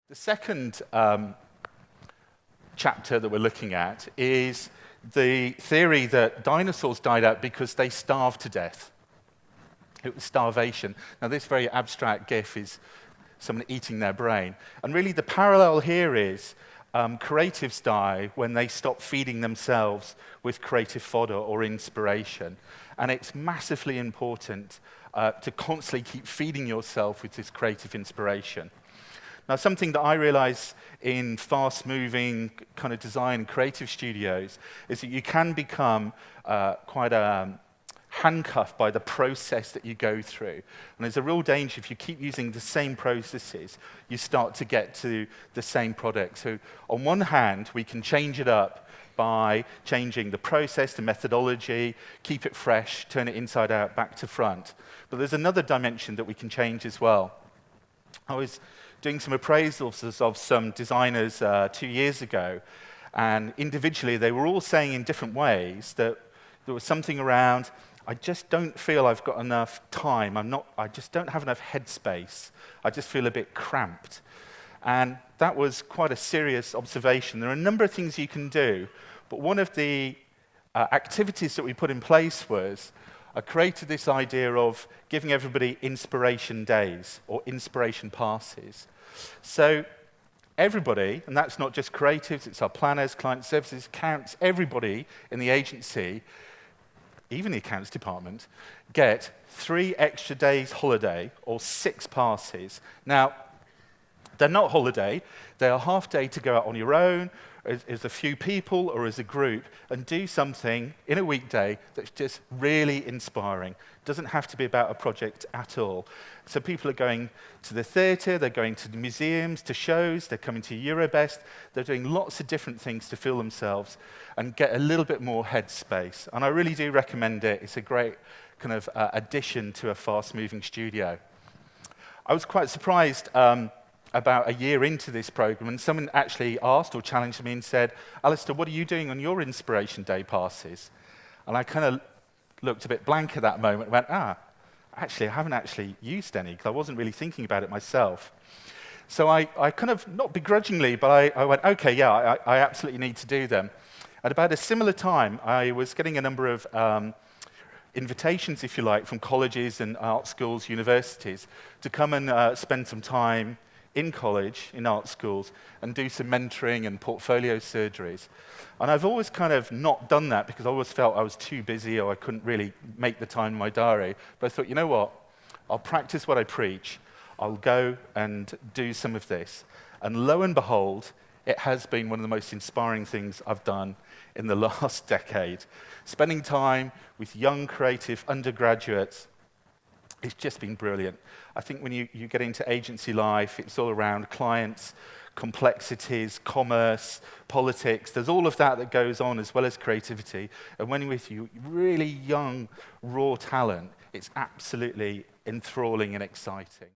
The second chapter that we're looking at is the theory that dinosaurs died out because they starved to death. It was starvation. Now, this very abstract GIF is someone eating their brain. And really, the parallel here is creatives die when they stop feeding themselves with creative fodder or inspiration. And it's massively important to constantly keep feeding yourself with this creative inspiration. Now, something that I realize in fast-moving kind of design and creative studios is that you can become quite handcuffed by the process that you go through. And there's a real danger if you keep using the same processes, you start to get to the same product. So on one hand, we can change it up by changing the process, the methodology, keep it fresh, turn it inside out, back to front. But there's another dimension that we can change as well. I was doing some appraisals of some designers 2 years ago, and individually they were all saying in different ways that there was something around, I just don't feel I've got enough time, I just don't have enough headspace, I just feel a bit cramped. And that was quite a serious observation. There are a number of things you can do, but one of the activities that we put in place was I created this idea of giving everybody inspiration days or inspiration passes. So everybody, and that's not just creatives, it's our planners, client services, accounts, everybody in the agency, even the accounts department, get 3 extra days holiday or 6 passes. Now, they're not holiday, they are half day to go out on your own, as a few people or as a group, and do something in a weekday that's just really inspiring. It doesn't have to be about a project at all. So people are going to the theatre, they're going to the museums, to shows, they're coming to Eurobest, they're doing lots of different things to feel themselves and get a little bit more headspace. And I really do recommend it. It's a great kind of addition to a fast-moving studio. I was quite surprised about a year into this program, and someone actually asked or challenged me and said, Alasdair, what are you doing on your Inspiration Day passes? And I kind of looked a bit blank at that moment and went, actually, I haven't actually used any, because I wasn't really thinking about it myself. So I kind of, not begrudgingly, but I went, okay, yeah, I absolutely need to do them. At about a similar time, I was getting a number of invitations, if you like, from colleges and art schools, universities, to come and spend some time in college, in art schools, and do some mentoring and portfolio surgeries. And I've always kind of not done that because I always felt I was too busy or I couldn't really make the time in my diary. But I thought, you know what? I'll practice what I preach. I'll go and do some of this. And lo and behold, it has been one of the most inspiring things I've done in the last decade. Spending time with young, creative undergraduates, it's just been brilliant. I think when you get into agency life, it's all around clients, complexities, commerce, politics. There's all of that goes on as well as creativity. And when you're with you, really young, raw talent, it's absolutely enthralling and exciting.